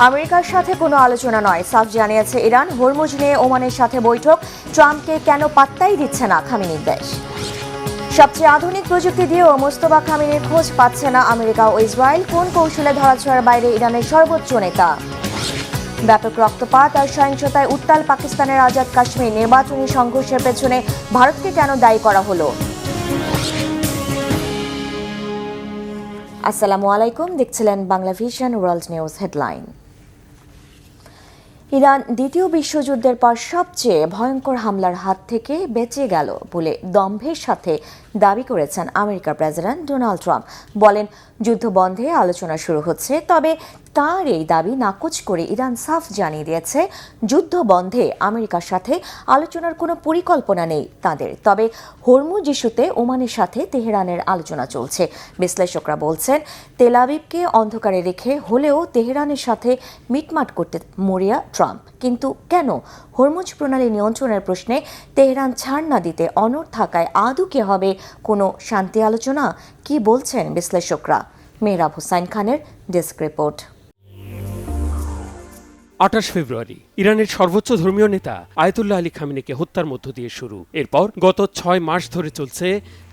আমেরিকার সাথে কোনো আলোচনা নয়, সাফ জানিয়েছে ইরান। হরমুজ নিয়ে ওমানের সাথে বৈঠক, ট্রাম্পকে কেন পাত্তাই দিচ্ছে না খামেনির দেশ। সবচেয়ে আধুনিক প্রযুক্তি দিয়েও মোস্তফা খামেনির খোঁজ পাচ্ছে না আমেরিকা ও ইসরায়েল। কোন কৌশলে ধরাছোঁয়ার বাইরে ইরানের সর্বোচ্চ নেতা। ব্যাপক রক্তপাত আর সহিংসতায় উত্তাল পাকিস্তানের আজাদ কাশ্মীর, নির্বাচনী সংঘর্ষের পেছনে ভারতকে কেন দায়ী করা হলো। আসসালামু আলাইকুম, দেখছিলেন Bangla vision world news headline. Iran দ্বিতীয় বিশ্বযুদ্ধের পর সবচেয়ে ভয়ঙ্কর হামলার হাত থেকে বেঁচে গেল বলে দম্ভের সাথে দাবি করেছেন আমেরিকার প্রেসিডেন্ট ডোনাল্ড ট্রাম্প। বলেন, যুদ্ধ বন্ধে আলোচনা শুরু হচ্ছে। তবে তার এই দাবি নাকচ করে ইরান সাফ জানিয়ে দিয়েছে, যুদ্ধ বন্ধে আমেরিকার সাথে আলোচনার কোনো পরিকল্পনা নেই তাদের। তবে হরমুজ ইস্যুতে ওমানের সাথে তেহরানের আলোচনা চলছে। বিশ্লেষকরা বলছেন, তেল আবিবকে অন্ধকারে রেখে হলেও তেহরানের সাথে মিটমাট করতে মরিয়া ট্রাম্প। কিন্তু কেন? হরমুজ প্রণালী নিয়ন্ত্রণের প্রশ্নে তেহরান ছাড় না দিতে অনড় থাকায় আদৌ কি হবে কোনো শান্তি আলোচনা? কি বলছেন বিশ্লেষকরা? মেহরাব হোসাইন খানের ডেস্ক রিপোর্ট। ২৮ ফেব্রুয়ারি ইরানের সর্বোচ্চ ধর্মীয় নেতা আয়াতুল্লাহ আলী খামেনিকে হত্যার মধ্য দিয়ে শুরু। এরপর গত ৬ মাস ধরে চলছে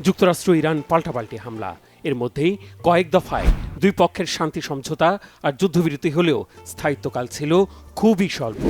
যুক্তরাষ্ট্র ইরান পাল্টাপাল্টি হামলা। এর মধ্যেই কয়েক দফায় দুই পক্ষের শান্তি সমঝোতা আর যুদ্ধবিরতি হলেও স্থায়িত্বকাল ছিল খুবই স্বল্প।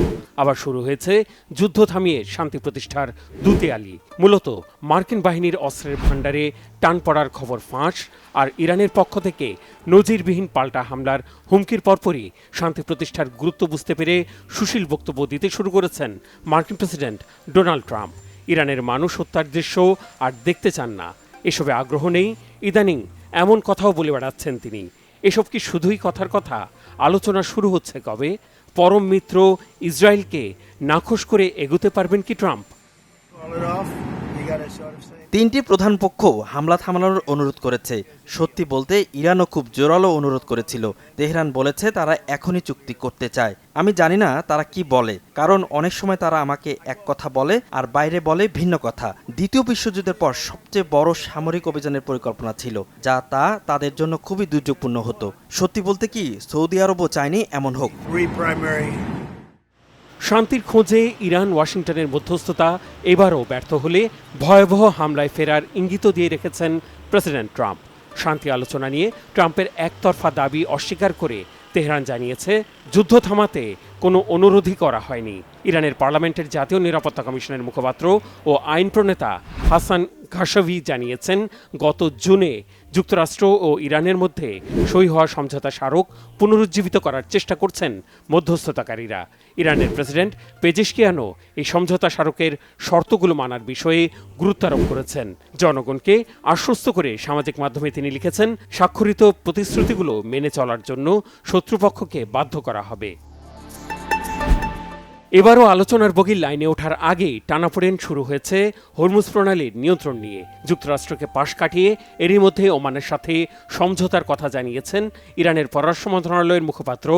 আবার শুরু হয়েছে যুদ্ধ থামিয়ে শান্তি প্রতিষ্ঠার দুতেয়ালি। মূলত মার্কিন বাহিনীর অস্ত্রের ভাণ্ডারে টান পড়ার খবর ফাঁস আর ইরানের পক্ষ থেকে নজিরবিহীন পাল্টা হামলার হুমকির পরপরই শান্তি প্রতিষ্ঠার গুরুত্ব বুঝতে পেরে সুশীল বক্তব্য দিতে শুরু করেছেন মার্কিন প্রেসিডেন্ট ডোনাল্ড ট্রাম্প। ইরানের মানুষ হত্যার দৃশ্য আর দেখতে চান না, এসবে আগ্রহ নেই। ইদানিং এমন কথাও বলে বেড়াচ্ছেন তিনি। এসব কি শুধুই কথার কথা? আলোচনা শুরু হচ্ছে কবে? পরম মিত্র ইসরায়েলকে নাখোশ করে এগোতে পারবেন কি ট্রাম্প? তিনটি প্রধান পক্ষ হামলা থামানোর অনুরোধ করেছে। সত্যি বলতে ইরানও খুব জোরালো অনুরোধ করেছিল। তেহরান বলেছে তারা এখনই চুক্তি করতে চায়। আমি জানি না তারা কি বলে, কারণ অনেক সময় তারা আমাকে এক কথা বলে আর বাইরে বলে ভিন্ন কথা। দ্বিতীয় বিশ্বযুদ্ধের পর সবচেয়ে বড় সামরিক অভিযানের পরিকল্পনা ছিল, যা তাদের জন্য খুবই দুর্যোগপূর্ণ হতো। সত্যি বলতে কি সৌদি আরবও চায়নি এমন হোক। শান্তির খোঁজে ইরান ওয়াশিংটনের মধ্যস্থতা এবারও ব্যর্থ হলে ভয়াবহ হামলায় ফেরার ইঙ্গিতও দিয়ে রেখেছেন প্রেসিডেন্ট ট্রাম্প। শান্তি আলোচনা নিয়ে ট্রাম্পের একতরফা দাবি অস্বীকার করে তেহরান জানিয়েছে, যুদ্ধ থামাতে কোনো অনুরোধই করা হয়নি। ইরানের পার্লামেন্টের জাতীয় নিরাপত্তা কমিশনের মুখপাত্র ও আইন প্রণেতা হাসান ঘাশাভি জানিয়েছেন, গত জুনে যুক্তরাষ্ট্র ও ইরানের মধ্যে সই হওয়া সমঝোতা স্মারক পুনরুজ্জীবিত করার চেষ্টা করছেন মধ্যস্থতাকারীরা। ইরানের প্রেসিডেন্ট পেজেশকিয়ানও এই সমঝোতা স্মারকের শর্তগুলো মানার বিষয়ে গুরুত্ব আরোপ করেছেন। জনগণকে আশ্বস্ত করে সামাজিক মাধ্যমে তিনি লিখেছেন, স্বাক্ষরিত প্রতিশ্রুতিগুলো মেনে চলার জন্য শত্রুপক্ষকে বাধ্য করা হবে। এবারও আলোচনার বগির লাইনে ওঠার আগেই টানাপোড়েন শুরু হয়েছে হরমুজ প্রণালীর নিয়ন্ত্রণ নিয়ে। যুক্তরাষ্ট্রকে পাশ কাটিয়ে এরই মধ্যে ওমানের সাথে সমঝোতার কথা জানিয়েছেন ইরানের পররাষ্ট্র মন্ত্রণালয়ের মুখপাত্র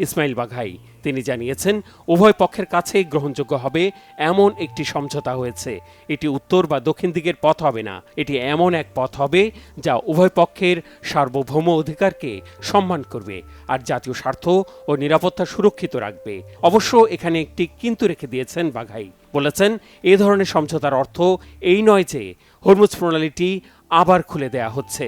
ইসমাইল বাঘাই। তিনি জানিয়েছেন, উভয় পক্ষের কাছে গ্রহণযোগ্য হবে এমন একটি সমঝোতা হয়েছে। এটি উত্তর বা দক্ষিণ দিকের পথ হবে না, এটি এমন এক পথ হবে যা উভয় পক্ষের সার্বভৌম অধিকারকে সম্মান করবে আর জাতীয় স্বার্থ ও নিরাপত্তা সুরক্ষিত রাখবে। অবশ্য এখানে একটি কিন্তু রেখে দিয়েছেন বাঘাই। বলেছেন, এ ধরনের সমঝোতার অর্থ এই নয় যে হরমুজ প্রণালীটি আবার খুলে দেয়া হচ্ছে।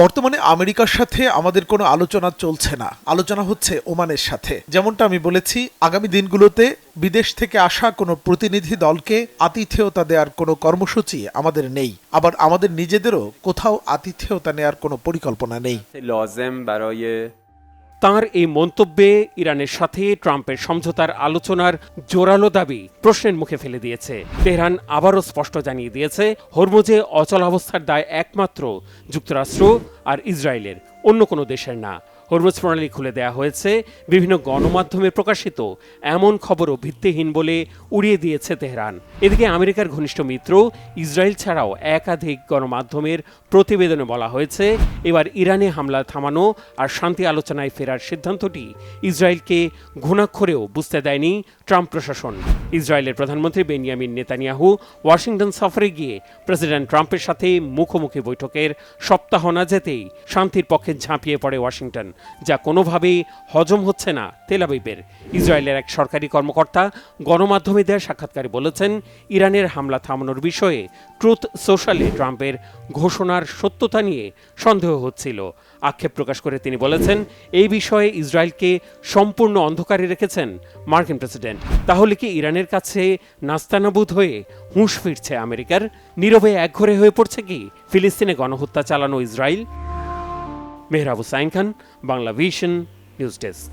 বর্তমানে আমেরিকার সাথে আমাদের কোনো আলোচনা চলছে না, আলোচনা হচ্ছে ওমানের সাথে। যেমনটা আমি বলেছি, আগামী দিনগুলোতে বিদেশ থেকে আসা কোনো প্রতিনিধি দলকে আতিথেয়তা দেওয়ার কোনো কর্মসূচি আমাদের নেই। আবার আমাদের নিজেদেরও কোথাও আতিথেয়তা নেওয়ার কোনো পরিকল্পনা নেই। তাঁর এই মন্তব্যে ইরানের সাথে ট্রাম্পের সমঝোতার আলোচনার জোরালো দাবি প্রশ্নের মুখে ফেলে দিয়েছে। তেহরান আবারও স্পষ্ট জানিয়ে দিয়েছে, হরমুজে অচলাবস্থার দায় একমাত্র যুক্তরাষ্ট্র আর ইসরায়েলের, অন্য কোনো দেশের না। হরমুজ প্রণালী খুলে দেয়া হয়েছে বিভিন্ন গণমাধ্যমে প্রকাশিত এমন খবরও ভিত্তিহীন বলে উড়িয়ে দিয়েছে তেহরান। এদিকে আমেরিকার ঘনিষ্ঠ মিত্র ইসরায়েল ছাড়াও একাধিক গণমাধ্যমের প্রতিবেদনে বলা হয়েছে, এবার ইরানে হামলা থামানো আর শান্তি আলোচনায় ফেরার সিদ্ধান্তটি ইসরায়েলকে ঘুণাক্ষরেও বুঝতে দেয়নি ট্রাম্প প্রশাসন। ইসরায়েলের প্রধানমন্ত্রী বেনিয়ামিন নেতানিয়াহু ওয়াশিংটন সফরে গিয়ে প্রেসিডেন্ট ট্রাম্পের সাথে মুখোমুখি বৈঠকের সপ্তাহ না যেতেই শান্তির পক্ষে বৈঠকে ঝাঁপিয়ে পড়ে ওয়াশিংটন, যা কোনোভাবেই হজম হচ্ছে না তেল আবিবের। ইসরায়েলের এক সরকারি কর্মকর্তা গণমাধ্যমে দেওয়া সাক্ষাৎকারে বলেছেন, ইরানের হামলা থামানোর বিষয়ে ট্রুথ সোশ্যালে ট্রাম্পের ঘোষণার সত্যতা নিয়ে সন্দেহ হচ্ছিল। আক্ষেপ প্রকাশ করে তিনি বলেছেন, এই বিষয়ে ইসরায়েলকে সম্পূর্ণ অন্ধকারে রেখেছেন মার্কিন প্রেসিডেন্ট। তাহলে কি ইরানের কাছে নাস্তানাবুদ হয়ে হুঁশ ফিরছে আমেরিকার? নীরবে একঘরে হয়ে পড়ছে কি ফিলিস্তিনে গণহত্যা চালানো Israel? Mehrab Hussain Khan, Bangla vision, news desk.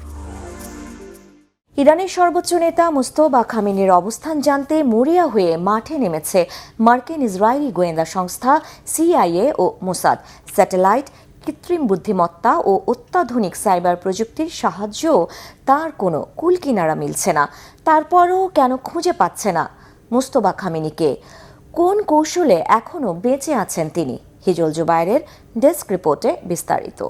ইরানের সর্বোচ্চ নেতা মুস্তফা খামেনির অবস্থান জানতে মরিয়া হয়ে মাঠে নেমেছে মার্কিন ইসরায়েলি গোয়েন্দা সংস্থা সিআইএ ও মোসাদ। স্যাটেলাইট, কৃত্রিম বুদ্ধিমত্তা ও অত্যাধুনিক সাইবার প্রযুক্তির সাহায্যও তার কোনো কুলকিনারা মিলছে না। তারপরও কেন খুঁজে পাচ্ছে না মুস্তফা খামেনিকে? কোন কৌশলে এখনও বেঁচে আছেন তিনি? হিজল জুবায়েরের ডেস্ক রিপোর্টে বিস্তারিত।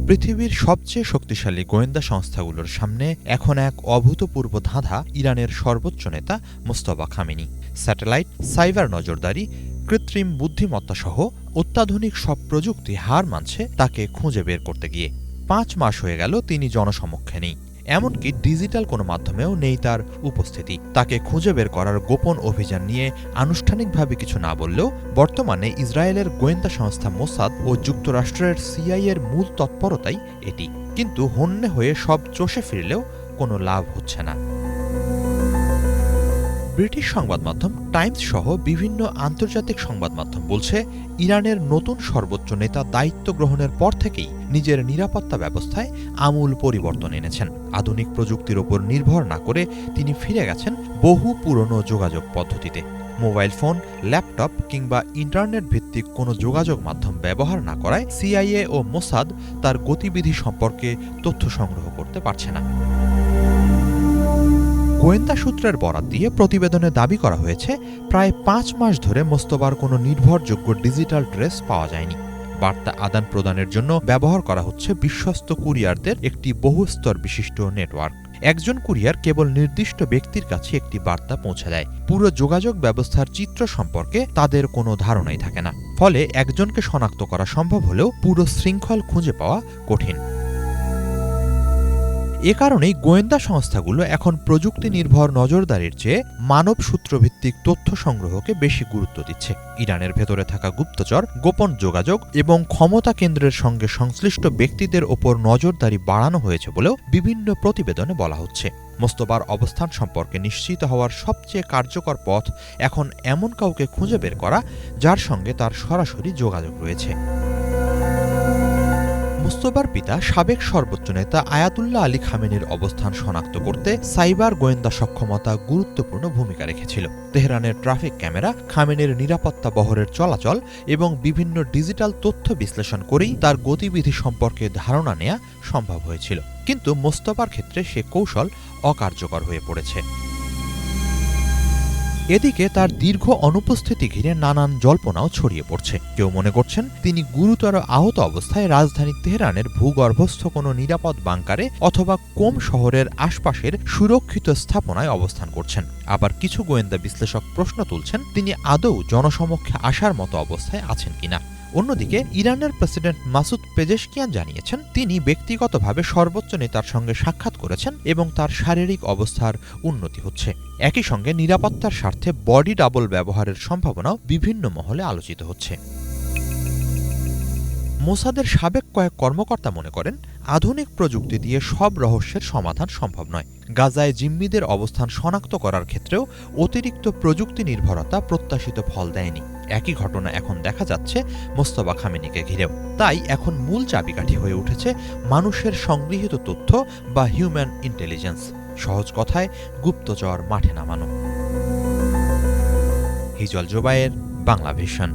পৃথিবীর সবচেয়ে শক্তিশালী গোয়েন্দা সংস্থাগুলোর সামনে এখন এক অভূতপূর্ব ধাঁধা ইরানের সর্বোচ্চ নেতা মুস্তফা খামেনি। স্যাটেলাইট, সাইবার নজরদারি, কৃত্রিম বুদ্ধিমত্তা সহ অত্যাধুনিক সব প্রযুক্তি হার মানছে তাকে খুঁজে বের করতে গিয়ে। 5 মাস হয়ে গেল তিনি জনসমক্ষে নেই, এমনকি ডিজিটাল কোনো মাধ্যমেও নেই তার উপস্থিতি। তাকে খুঁজে বের করার গোপন অভিযান নিয়ে আনুষ্ঠানিকভাবে কিছু না বললেও বর্তমানে ইসরায়েলের গোয়েন্দা সংস্থা মোসাদ ও যুক্তরাষ্ট্রের সিআইএর মূল তৎপরতাই এটি। কিন্তু হন্যে হয়ে সব চষে ফিরলেও কোনো লাভ হচ্ছে না। ব্রিটিশ সংবাদ মাধ্যম টাইমস সহ বিভিন্ন আন্তর্জাতিক সংবাদ মাধ্যম বলছে, ইরানের নতুন সর্বোচ্চ নেতা দায়িত্ব গ্রহণের পর থেকেই নিজের নিরাপত্তা ব্যবস্থায় আমূল পরিবর্তন এনেছেন। আধুনিক প্রযুক্তির ওপর নির্ভর না করে তিনি ফিরে গেছেন বহু পুরনো যোগাযোগ পদ্ধতিতে। মোবাইল ফোন, ল্যাপটপ কিংবা ইন্টারনেট ভিত্তিক কোনো যোগাযোগ মাধ্যম ব্যবহার না করায় সিআইএ ও মোসাদ তার গতিবিধি সম্পর্কে তথ্য সংগ্রহ করতে পারছে না। গোয়েন্দা সূত্রের বরাত দিয়ে প্রতিবেদনে দাবি করা হয়েছে, প্রায় 5 মাস ধরে মোস্তফার কোনো নির্ভরযোগ্য ডিজিটাল ট্রেস পাওয়া যায়নি। বার্তা আদান প্রদানের জন্য ব্যবহার করা হচ্ছে বিশ্বস্ত কুরিয়ারদের একটি বহুস্তর বিশিষ্ট নেটওয়ার্ক। একজন কুরিয়ার কেবল নির্দিষ্ট ব্যক্তির কাছে একটি বার্তা পৌঁছে দেয়। পুরো যোগাযোগ ব্যবস্থার চিত্র সম্পর্কে তাদের কোনো ধারণাই থাকে না। ফলে একজনকে শনাক্ত করা সম্ভব হলেও পুরো শৃঙ্খল খুঁজে পাওয়া কঠিন। এ কারণেই গোয়েন্দা সংস্থাগুলো এখন প্রযুক্তি নির্ভর নজরদারির চেয়ে মানব সূত্রভিত্তিক তথ্য সংগ্রহকে বেশি গুরুত্ব দিচ্ছে। ইরানের ভেতরে থাকা গুপ্তচর, গোপন যোগাযোগ এবং ক্ষমতা কেন্দ্রের সঙ্গে সংশ্লিষ্ট ব্যক্তিদের ওপর নজরদারি বাড়ানো হয়েছে বলেও বিভিন্ন প্রতিবেদনে বলা হচ্ছে। মোস্তফার অবস্থান সম্পর্কে নিশ্চিত হওয়ার সবচেয়ে কার্যকর পথ এখন এমন কাউকে খুঁজে বের করা যার সঙ্গে তার সরাসরি যোগাযোগ রয়েছে। মোস্তফার পিতা সাবেক সর্বোচ্চ নেতা আয়াতুল্লাহ আলী খামেনির অবস্থান শনাক্ত করতে সাইবার গোয়েন্দা সক্ষমতা গুরুত্বপূর্ণ ভূমিকা রেখেছিল। তেহরানের ট্রাফিক ক্যামেরা, খামেনির নিরাপত্তা বহরের চলাচল এবং বিভিন্ন ডিজিটাল তথ্য বিশ্লেষণ করেই তার গতিবিধি সম্পর্কে ধারণা নেওয়া সম্ভব হয়েছিল। কিন্তু মোস্তফার ক্ষেত্রে সে কৌশল অকার্যকর হয়ে পড়েছে। এদিকে তার দীর্ঘ অনুপস্থিতি ঘিরে নানান জল্পনাও ছড়িয়ে পড়ছে। কেউ মনে করছেন তিনি গুরুতর আহত অবস্থায় রাজধানী তেহরানের ভূগর্ভস্থ কোনো নিরাপদ বাংকারে অথবা কোম শহরের আশপাশের সুরক্ষিত স্থাপনায় অবস্থান করছেন। আবার কিছু গোয়েন্দা বিশ্লেষক প্রশ্ন তুলছেন তিনি আদৌ জনসমক্ষে আসার মতো অবস্থায় আছেন কিনা। অন্যদিকে ইরানের প্রেসিডেন্ট মাসুদ পেজেশকিয়ান জানিয়েছেন তিনি ব্যক্তিগতভাবে সর্বোচ্চ নেতার সঙ্গে সাক্ষাৎ করেছেন এবং তার শারীরিক অবস্থার উন্নতি হচ্ছে। একই সঙ্গে নিরাপত্তার স্বার্থে বডি ডাবল ব্যবহারের সম্ভাবনাও বিভিন্ন মহলে আলোচিত হচ্ছে। মোসাদের সাবেক কয়েক কর্মকর্তা মনে করেন আধুনিক প্রযুক্তি দিয়ে সব রহস্যের সমাধান সম্ভব নয়। গাজায় জিম্মিদের অবস্থান শনাক্ত করার ক্ষেত্রেও অতিরিক্ত প্রযুক্তি নির্ভরতা প্রত্যাশিত ফল দেয়নি। একই ঘটনা এখন দেখা যাচ্ছে মোস্তফা খামেনিকে ঘিরেও। তাই এখন মূল চাবিকাঠি হয়ে উঠেছে মানুষের সংগৃহীত তথ্য বা হিউম্যান ইন্টেলিজেন্স। সহজ কথায় গুপ্তচর মাঠে নামানো। হিজল জুবায়ের, বাংলা ভিশন।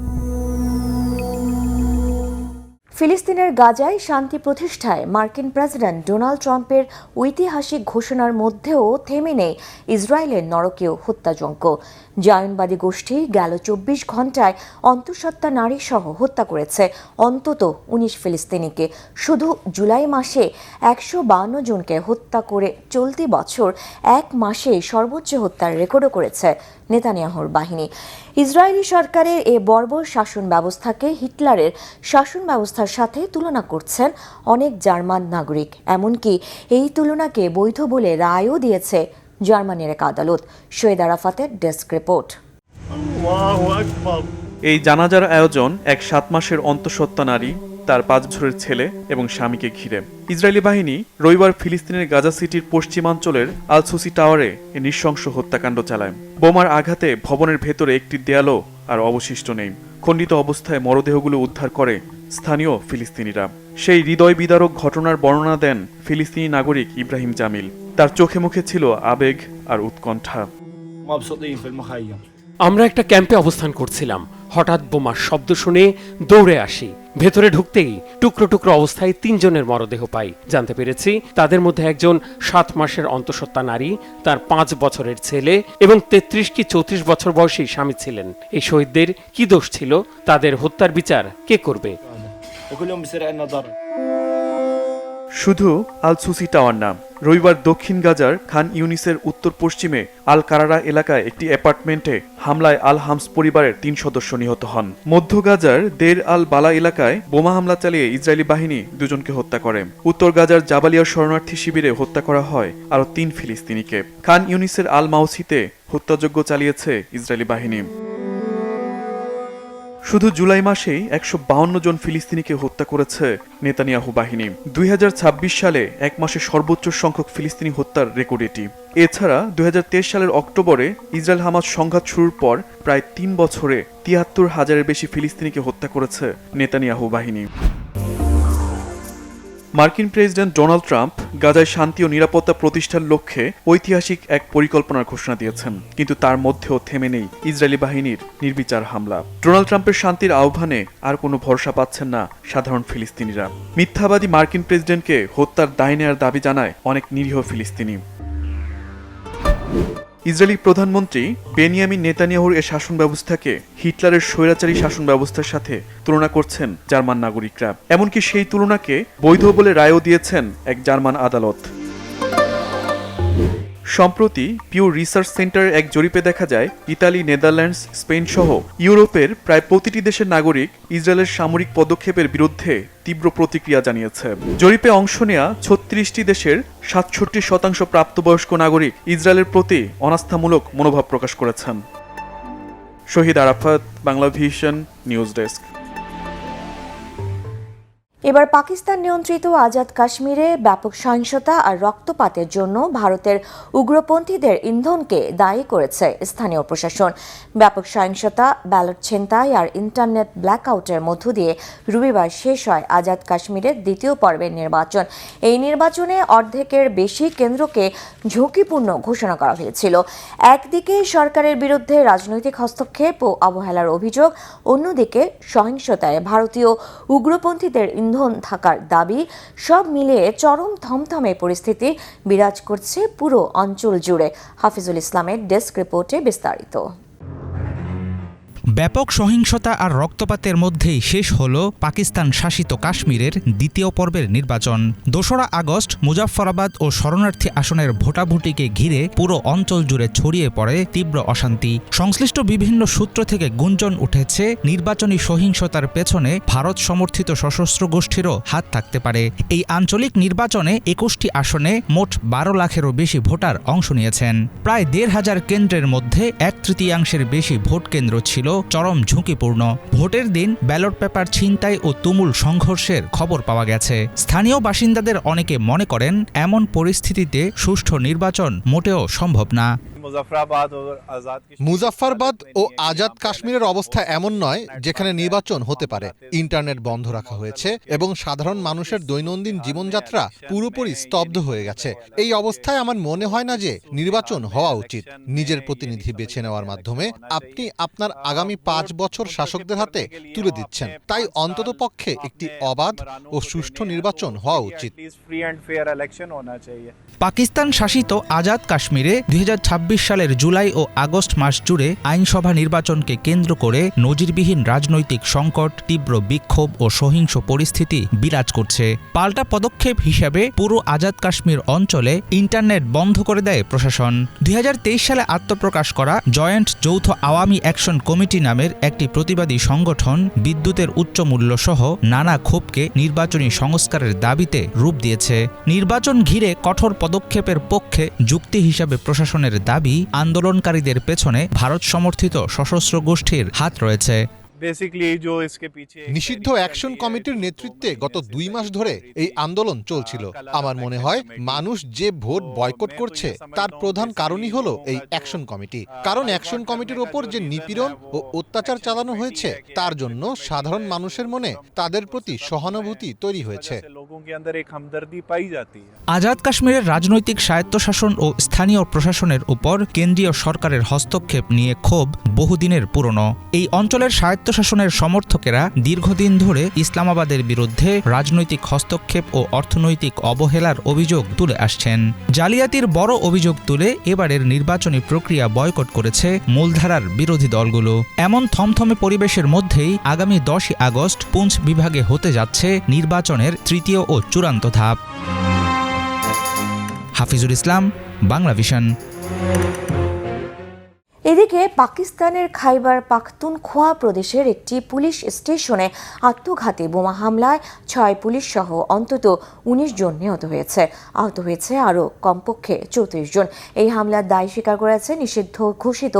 ফিলিস্তিনের গাজায় শান্তি প্রতিষ্ঠায় মার্কিন প্রেসিডেন্ট ডোনাল্ড ট্রাম্পের ঐতিহাসিক ঘোষণার মধ্যেও থেমে নেই ইসরায়েলের নরকীয় হত্যাযজ্ঞ। জায়নবাদী গোষ্ঠী গেল 24 ঘন্টায় অন্তঃসত্ত্বা নারী সহ হত্যা করেছে অন্তত 19 ফিলিস্তিনিকে। শুধু জুলাই মাসে 152 জনকে হত্যা করে চলতি বছর এক মাসে সর্বোচ্চ হত্যার রেকর্ডও করেছে নেতানিয়াহুর বাহিনী। ইসরায়েলি সরকারের এ বর্বর শাসন ব্যবস্থাকে হিটলারের শাসন ব্যবস্থার সাথে তুলনা করছেন অনেক জার্মান নাগরিক। এমনকি এই তুলনাকে বৈধ বলে রায়ও দিয়েছে জার্মানির এক আদালত। শহীদ আরাফাতের ডেস্ক রিপোর্ট। এই জানাজার আয়োজন এক 7 মাসের অন্তঃসত্ত্বা নারী, তার 5 বছরের ছেলে এবং স্বামীকে ঘিরে। ইসরায়েলি বাহিনী রবিবার ফিলিস্তিনের গাজা সিটির পশ্চিমাঞ্চলের আল সুসি টাওয়ারে এ নৃশংস হত্যাকাণ্ড চালায়। বোমার আঘাতে ভবনের ভেতরে একটি দেয়ালও আর অবশিষ্ট নেই। খণ্ডিত অবস্থায় মরদেহগুলো উদ্ধার করে স্থানীয় ফিলিস্তিনিরা। সেই হৃদয় বিদারক ঘটনার বর্ণনা দেন ফিলিস্তিনি নাগরিক ইব্রাহিম জামিল। তার চোখে মুখে ছিল আবেগ আর উৎকণ্ঠা। আমরা একটা ক্যাম্পে অবস্থান করছিলাম, হঠাৎ বোমার শব্দ শুনে দৌড়ে আসি। ভেতরে ঢুকতেই টুকরো টুকরো অবস্থায় 3 জনের মরদেহ পাই। জানতে পেরেছি তাদের মধ্যে একজন 7 মাসের অন্তঃসত্ত্বা নারী, তার 5 বছরের ছেলে এবং 33 কি 34 বছর বয়সী স্বামী ছিলেন। এই শহীদদের কি দোষ ছিল? তাদের হত্যার বিচার কে করবে? শুধু আল সুসি টাওয়ার না, রবিবার দক্ষিণ গাজার খান ইউনিসের উত্তর পশ্চিমে আল কারারা এলাকায় একটি অ্যাপার্টমেন্টে হামলায় আল হামস পরিবারের 3 সদস্য নিহত হন। মধ্য গাজার দের আল বালা এলাকায় বোমা হামলা চালিয়ে ইসরায়েলি বাহিনী 2 জনকে হত্যা করে। উত্তর গাজার জাবালিয়া শরণার্থী শিবিরে হত্যা করা হয় আরও 3 ফিলিস্তিনিকে। খান ইউনিসের আল মাউসিতে হত্যাযজ্ঞ চালিয়েছে ইসরায়েলি বাহিনী। শুধু জুলাই মাসেই 152 জন ফিলিস্তিনিকে হত্যা করেছে নেতানিয়াহু বাহিনী। 2026 সালে এক মাসে সর্বোচ্চ সংখ্যক ফিলিস্তিনি হত্যার রেকর্ড এটি। এছাড়া 2023 সালের অক্টোবরে ইসরায়েল হামাস সংঘাত শুরুর পর প্রায় 3 বছরে 73,000-এর বেশি ফিলিস্তিনিকে হত্যা করেছে নেতানিয়াহু বাহিনী। মার্কিন প্রেসিডেন্ট ডোনাল্ড ট্রাম্প গাজায় শান্তি ও নিরাপত্তা প্রতিষ্ঠার লক্ষ্যে ঐতিহাসিক এক পরিকল্পনার ঘোষণা দিয়েছেন, কিন্তু তার মধ্যেও থেমে নেই ইসরায়েলি বাহিনীর নির্বিচার হামলা। ডোনাল্ড ট্রাম্পের শান্তির আহ্বানে আর কোনো ভরসা পাচ্ছেন না সাধারণ ফিলিস্তিনিরা। মিথ্যাবাদী মার্কিন প্রেসিডেন্টকে হত্যার দায় নেয়ার দাবি জানায় অনেক নিরীহ ফিলিস্তিনি। ইসরায়েলি প্রধানমন্ত্রী বেনিয়ামিন নেতানিয়াহুর এ শাসন ব্যবস্থাকে হিটলারের স্বৈরাচারী শাসন ব্যবস্থার সাথে তুলনা করছেন জার্মান নাগরিকরা। এমনকি সেই তুলনাকে বৈধ বলে রায়ও দিয়েছেন এক জার্মান আদালত। সম্প্রতি পিউ রিসার্চ সেন্টারের এক জরিপে দেখা যায় ইতালি, নেদারল্যান্ডস, স্পেন সহ ইউরোপের প্রায় প্রতিটি দেশের নাগরিক ইসরায়েলের সামরিক পদক্ষেপের বিরুদ্ধে তীব্র প্রতিক্রিয়া জানিয়েছে। জরিপে অংশ নেয়া 36টি দেশের 67% প্রাপ্তবয়স্ক নাগরিক ইসরায়েলের প্রতি অনাস্থামূলক মনোভাব প্রকাশ করেছেন। Shahid Arafat, Bangla vision, news desk. এবার পাকিস্তান নিয়ন্ত্রিত আজাদ কাশ্মীরে ব্যাপক সহিংসতা আর রক্তপাতের জন্য ভারতের উগ্রপন্থীদের ইন্ধনকে দায়ী করেছে স্থানীয় প্রশাসন। ব্যাপক সহিংসতা, ব্যালট ছিনতাই আর ইন্টারনেট ব্ল্যাকআউটের মধ্য দিয়ে রবিবার শেষ হয় আজাদ কাশ্মীরের দ্বিতীয় পর্বের নির্বাচন। এই নির্বাচনে অর্ধেকের বেশি কেন্দ্রকে ঝুঁকিপূর্ণ ঘোষণা করা হয়েছিল। একদিকে সরকারের বিরুদ্ধে রাজনৈতিক হস্তক্ষেপ ও অবহেলার অভিযোগ, অন্যদিকে সহিংসতায় ভারতীয় উগ্রপন্থীদের ইন্ধন থাকার দাবি, সব মিলিয়ে চরম থমথমে পরিস্থিতি বিরাজ করছে পুরো অঞ্চল জুড়ে। হাফিজুল ইসলামের ডেস্ক রিপোর্টে বিস্তারিত। ব্যাপক সহিংসতা আর রক্তপাতের মধ্যেই শেষ হল পাকিস্তান শাসিত কাশ্মীরের দ্বিতীয় পর্বের নির্বাচন। 2রা আগস্ট মুজাফফরাবাদ ও শরণার্থী আসনের ভোটাভুটিকে ঘিরে পুরো অঞ্চল জুড়ে ছড়িয়ে পড়ে তীব্র অশান্তি। সংশ্লিষ্ট বিভিন্ন সূত্র থেকে গুঞ্জন উঠেছে নির্বাচনী সহিংসতার পেছনে ভারত সমর্থিত সশস্ত্র গোষ্ঠীরও হাত থাকতে পারে। এই আঞ্চলিক নির্বাচনে 21টি আসনে মোট 12 লাখেরও বেশি ভোটার অংশ নিয়েছেন। প্রায় 1,500 কেন্দ্রের মধ্যে 1/3 বেশি ভোট কেন্দ্র ছিল চরম ঝুঁকিপূর্ণ। ভোটের দিন ব্যালট পেপার ছিনতাই ও তুমুল সংঘর্ষের খবর পাওয়া গেছে। স্থানীয় বাসিন্দাদের অনেকে মনে করেন এমন পরিস্থিতিতে সুষ্ঠু নির্বাচন মোটেও সম্ভব না। মুজাফফরাবাদ ও আজাদ কাশ্মীরের অবস্থা এমন নয় যেখানে নির্বাচন হতে পারে। ইন্টারনেট বন্ধ রাখা হয়েছে এবং সাধারণ মানুষের দৈনন্দিন জীবনযাত্রা পুরোপুরি স্তব্ধ হয়ে গেছে। এই অবস্থায় আমার মনে হয় না যে নির্বাচন হওয়া উচিত। নিজের প্রতিনিধি বেছে নেওয়ার মাধ্যমে আপনি আপনার আগামী 5 বছর শাসকদের হাতে তুলে দিচ্ছেন। তাই অন্ততপক্ষে একটি অবাধ ও সুষ্ঠু নির্বাচন হওয়া উচিত। পাকিস্তান শাসিত আজাদ কাশ্মীরে 2026 সালের জুলাই ও আগস্ট মাস জুড়ে আইনসভা নির্বাচনকে কেন্দ্র করে নজিরবিহীন রাজনৈতিক সংকট, তীব্র বিক্ষোভ ও সহিংস পরিস্থিতি বিরাজ করছে। পাল্টা পদক্ষেপ হিসেবে পুরো আজাদ কাশ্মীর অঞ্চলে ইন্টারনেট বন্ধ করে দেয় প্রশাসন। 2023 সালে আত্মপ্রকাশ করা জয়েন্ট যৌথ আওয়ামী অ্যাকশন কমিটি নামের একটি প্রতিবাদী সংগঠন বিদ্যুতের উচ্চ মূল্য সহ নানা ক্ষোভকে নির্বাচনী সংস্কারের দাবিতে রূপ দিয়েছে। নির্বাচন ঘিরে কঠোর পদক্ষেপের পক্ষে যুক্তি হিসাবে প্রশাসনের দাবি, আন্দোলনকারীদের পেছনে ভারত সমর্থিত সশস্ত্র গোষ্ঠীর হাত রয়েছে। নিষিদ্ধ অ্যাকশন কমিটির নেতৃত্বে গত 2 মাস ধরে এই আন্দোলন চলছিল। আমার মনে হয় মানুষ যে ভোট বয়কট করছে তার প্রধান কারণই হলো এই অ্যাকশন কমিটি। কারণ অ্যাকশন কমিটির ওপর যে নিপীড়ন ও অত্যাচার চালানো হয়েছে তার জন্য সাধারণ মানুষের মনে তাদের প্রতি সহানুভূতি তৈরি হয়েছে। আজাদ কাশ্মীরের রাজনৈতিক স্বায়ত্তশাসন ও স্থানীয় প্রশাসনের উপর কেন্দ্রীয় সরকারের হস্তক্ষেপ নিয়ে ক্ষোভ বহুদিনের পুরনো। এই অঞ্চলের স্বায়ত্তশাসনের সমর্থকেরা দীর্ঘদিন ধরে ইসলামাবাদের বিরুদ্ধে রাজনৈতিক হস্তক্ষেপ ও অর্থনৈতিক অবহেলার অভিযোগ তুলে আসছেন। জালিয়াতির বড় অভিযোগ তুলে এবারের নির্বাচনী প্রক্রিয়া বয়কট করেছে মূলধারার বিরোধী দলগুলো। এমন থমথমে পরিবেশের মধ্যেই আগামী 10ই আগস্ট পুঞ্চ বিভাগে হতে যাচ্ছে নির্বাচনের তৃতীয় ও চূড়ান্ত ধাপ। হাফিজুল ইসলাম, বাংলা ভিশন। এদিকে পাকিস্তানের খাইবার পাখতুনখোয়া প্রদেশের একটি পুলিশ স্টেশনে আত্মঘাতী বোমা হামলায় 6 পুলিশ সহ অন্তত 19 জন নিহত হয়েছে। আহত হয়েছে আরও কমপক্ষে 34 জন। এই হামলার দায় স্বীকার করেছে নিষিদ্ধ ঘোষিত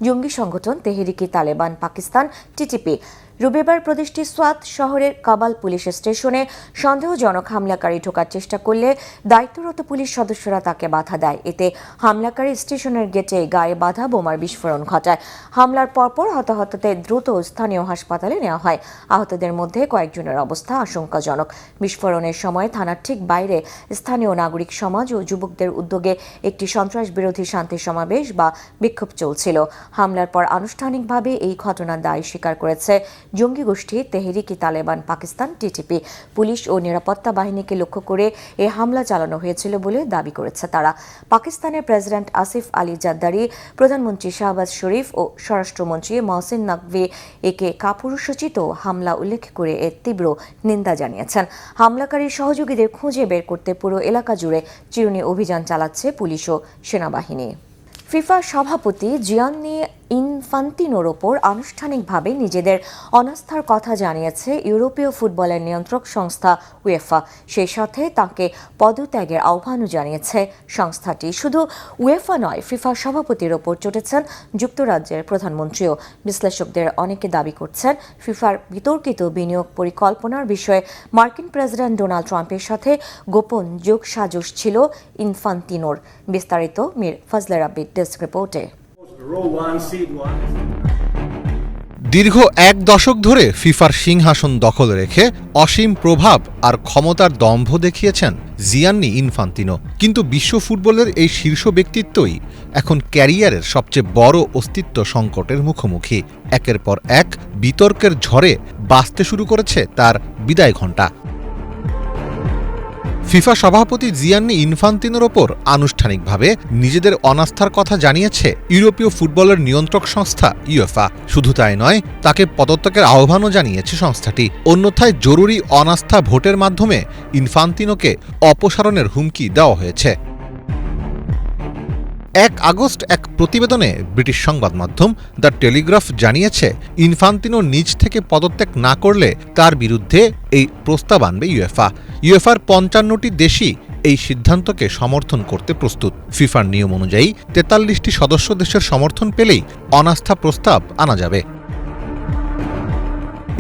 জঙ্গি সংগঠন তেহরিকি তালেবান পাকিস্তান টিটিপি। রবিবার প্রদেশটির সোয়াত শহরের কাবাল পুলিশ স্টেশনে সন্দেহজনক হামলাকারী ঢোকার চেষ্টা করলে দায়িত্বরত পুলিশ সদস্যরা তাকে বাধা দেয়। এতে হামলাকারী স্টেশনের গেটে গায়ে বাঁধা বোমার বিস্ফোরণ ঘটায়। হামলার পরপর হতাহতদের দ্রুত স্থানীয় হাসপাতালে নেওয়া হয়। আহতদের মধ্যে কয়েকজনের অবস্থা আশঙ্কাজনক। বিস্ফোরণের সময় থানার ঠিক বাইরে স্থানীয় নাগরিক সমাজ ও যুবকদের উদ্যোগে একটি সন্ত্রাস বিরোধী শান্তি সমাবেশ বা বিক্ষোভ চলছিল। হামলার পর আনুষ্ঠানিকভাবে এই ঘটনার দায় স্বীকার করেছে জঙ্গি গোষ্ঠী তেহরিকি তালেবান পাকিস্তান টিটিপি। পুলিশ ও নিরাপত্তা বাহিনীকে লক্ষ্য করে এই হামলা চালানো হয়েছিল বলে দাবি করেছে তারা। পাকিস্তানের প্রেসিডেন্ট আসিফ আলী জারদারি, প্রধানমন্ত্রী শাহবাজ শরীফ ও স্বরাষ্ট্রমন্ত্রী মহসিন নকভি একে কাপুরুষোচিত হামলা উল্লেখ করে এর তীব্র নিন্দা জানিয়েছেন। হামলাকারীর সহযোগীদের খুঁজে বের করতে পুরো এলাকা জুড়ে চিরুনি অভিযান চালাচ্ছে পুলিশ ও সেনাবাহিনী। ফিফা সভাপতি জিয়ান্নি ইনফান্তিনোর ওপর আনুষ্ঠানিকভাবে নিজেদের অনাস্থার কথা জানিয়েছে ইউরোপীয় ফুটবলের নিয়ন্ত্রক সংস্থা উয়েফা। সেই সাথে তাকে পদত্যাগের আহ্বানও জানিয়েছে সংস্থাটি। শুধু উয়েফা নয়, ফিফা সভাপতির ওপর চটেছেন যুক্তরাজ্যের প্রধানমন্ত্রীও। বিশ্লেষকদের অনেকে দাবি করছেন ফিফার বিতর্কিত বিনিয়োগ পরিকল্পনার বিষয়ে মার্কিন প্রেসিডেন্ট ডোনাল্ড ট্রাম্পের সাথে গোপন যোগসাজশ ছিল ইনফান্তিনোর। বিস্তারিত মীর ফজলে রাব্বির ডেস্ক রিপোর্টে। দীর্ঘ 1 দশক ধরে ফিফার সিংহাসন দখল রেখে অসীম প্রভাব আর ক্ষমতার দম্ভ দেখিয়েছেন জিয়ান্নি ইনফান্তিনো। কিন্তু বিশ্ব ফুটবলের এই শীর্ষ ব্যক্তিত্বই এখন ক্যারিয়ারের সবচেয়ে বড় অস্তিত্ব সংকটের মুখোমুখি। একের পর এক বিতর্কের ঝড়ে বাজতে শুরু করেছে তার বিদায় ঘণ্টা। ফিফা সভাপতি জিয়ান্নি ইনফান্তিনোর ওপর আনুষ্ঠানিকভাবে নিজেদের অনাস্থার কথা জানিয়েছে ইউরোপীয় ফুটবলের নিয়ন্ত্রক সংস্থা ইউএফা। শুধু তাই নয়, তাকে পদত্যাগের আহ্বানও জানিয়েছে সংস্থাটি। অন্যথায় জরুরি অনাস্থা ভোটের মাধ্যমে ইনফান্তিনোকে অপসারণের হুমকি দেওয়া হয়েছে। 1 আগস্ট এক প্রতিবেদনে ব্রিটিশ সংবাদ মাধ্যম দ্য টেলিগ্রাফ জানিয়েছে ইনফান্তিনো নিজ থেকে পদত্যাগ না করলে তার বিরুদ্ধে এই প্রস্তাব আনবে ইউএফা। ইউএফার 55টি দেশই এই সিদ্ধান্তকে সমর্থন করতে প্রস্তুত। ফিফার নিয়ম অনুযায়ী 43টি সদস্য দেশের সমর্থন পেলেই অনাস্থা প্রস্তাব আনা যাবে।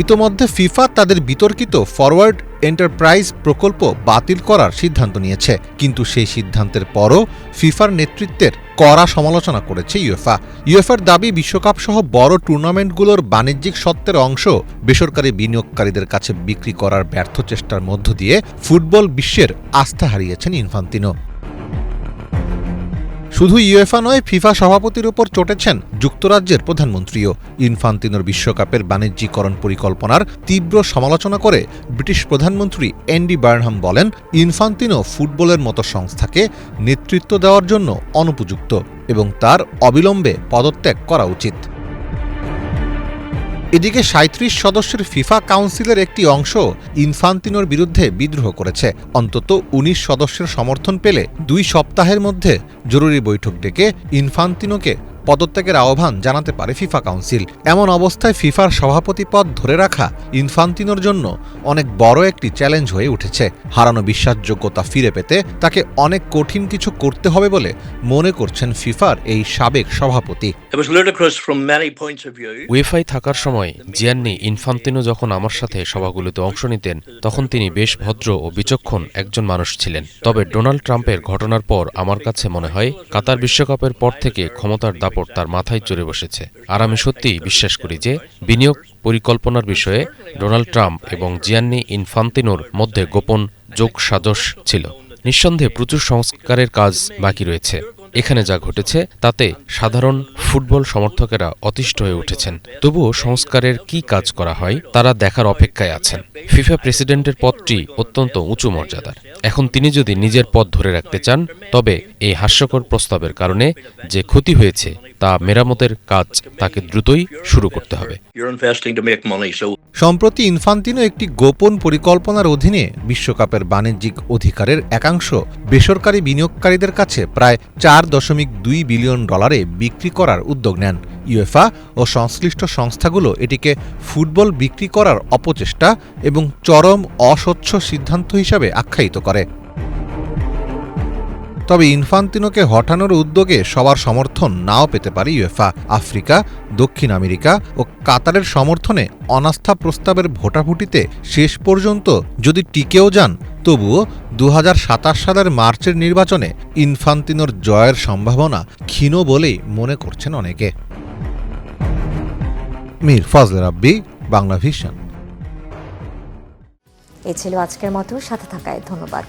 ইতোমধ্যে ফিফা তাদের বিতর্কিত ফরওয়ার্ড এন্টারপ্রাইজ প্রকল্প বাতিল করার সিদ্ধান্ত নিয়েছে। কিন্তু সেই সিদ্ধান্তের পরও ফিফার নেতৃত্বের কড়া সমালোচনা করেছে ইউএফা। ইউএফার দাবি বিশ্বকাপ সহ বড় টুর্নামেন্টগুলোর বাণিজ্যিক স্বত্বের অংশ বেসরকারি বিনিয়োগকারীদের কাছে বিক্রি করার ব্যর্থ চেষ্টার মধ্য দিয়ে ফুটবল বিশ্বের আস্থা হারিয়েছেন ইনফান্তিনো। শুধু ইউএফা নয়, ফিফা সভাপতির উপর চটেছেন যুক্তরাজ্যের প্রধানমন্ত্রীও। ইনফান্তিনোর বিশ্বকাপের বাণিজ্যিকরণ পরিকল্পনার তীব্র সমালোচনা করে ব্রিটিশ প্রধানমন্ত্রী অ্যান্ডি বার্নহাম বলেন, ইনফান্তিনো ফুটবলের মতো সংস্থাকে নেতৃত্ব দেওয়ার জন্য অনুপযুক্ত এবং তার অবিলম্বে পদত্যাগ করা উচিত। এদিকে ৩৭ সদস্যের ফিফা কাউন্সিলের একটি অংশ ইনফান্তিনোর বিরুদ্ধে বিদ্রোহ করেছে। অন্তত ১৯ সদস্যের সমর্থন পেলে ২ সপ্তাহের মধ্যে জরুরি বৈঠক ডেকে ইনফান্তিনোকে পদত্যাগের আহ্বান জানাতে পারে ফিফা কাউন্সিল। এমন অবস্থায় ফিফার সভাপতি পদ ধরে রাখা ইনফান্তিনোর জন্য অনেক বড় একটি চ্যালেঞ্জ হয়ে উঠেছে। হারানো বিশ্বাসযোগ্যতা ফিরে পেতে তাকে অনেক কঠিন কিছু করতে হবে বলে মনে করছেন ফিফার এই সাবেক সভাপতি। উয়েফায় থাকার সময় জিয়ান্নি ইনফান্তিনো যখন আমার সাথে সভাগুলোতে অংশ নিতেন, তখন তিনি বেশ ভদ্র ও বিচক্ষণ একজন মানুষ ছিলেন। তবে ডোনাল্ড ট্রাম্পের ঘটনার পর আমার কাছে মনে হয় কাতার বিশ্বকাপের পর থেকে ক্ষমতার দাপট তার মাথায় চড়ে বসেছে। আর আমি সত্যিই বিশ্বাস করি যে বিনিয়োগ পরিকল্পনার বিষয়ে ডোনাল্ড ট্রাম্প এবং জিয়ান্নি ইনফান্তিনোর মধ্যে গোপন যোগসাজশ ছিল। নিঃসন্দেহে প্রচুর সংস্কারের কাজ বাকি রয়েছে। এখানে যা ঘটেছে তাতে সাধারণ ফুটবল সমর্থকেরা অতিষ্ঠ হয়ে উঠেছেন। তবুও সংস্কারের কি কাজ করা হয় তারা দেখার অপেক্ষায় আছেন। ফিফা প্রেসিডেন্টের পদটি অত্যন্ত উঁচু মর্যাদার। এখন তিনি যদি নিজের পদ ধরে রাখতে চান, তবে এই হাস্যকর প্রস্তাবের কারণে যে ক্ষতি হয়েছে তা মেরামতের কাজ তাকে দ্রুতই শুরু করতে হবে। সম্প্রতি ইনফান্তিনো একটি গোপন পরিকল্পনার অধীনে বিশ্বকাপের বাণিজ্যিক অধিকারের একাংশ বেসরকারি বিনিয়োগকারীদের কাছে প্রায় $4.2 বিলিয়ন বিক্রি করার উদ্যোগ নেন। ইউএফা ও সংশ্লিষ্ট সংস্থাগুলো এটিকে ফুটবল বিক্রি করার অপচেষ্টা এবং চরম অস্বচ্ছ সিদ্ধান্ত হিসাবে আখ্যায়িত করে। তবে ইনফান্তিনোকে হটানোর উদ্যোগে সবার সমর্থন নাও পেতে পারে ইউএফা। আফ্রিকা, দক্ষিণ আমেরিকা ও কাতারের সমর্থনে অনাস্থা প্রস্তাবের ভোটাভুটিতে শেষ পর্যন্ত যদি টিকেও যান, তবুও ২০২৭ সালের মার্চের নির্বাচনে ইনফান্তিনোর জয়ের সম্ভাবনা ক্ষীণ বলেই মনে করছেন অনেকে। মীর ফজলে রাব্বি, বাংলা ভিশন। এ ছিল আজকের মতো, সাথে থাকায় ধন্যবাদ।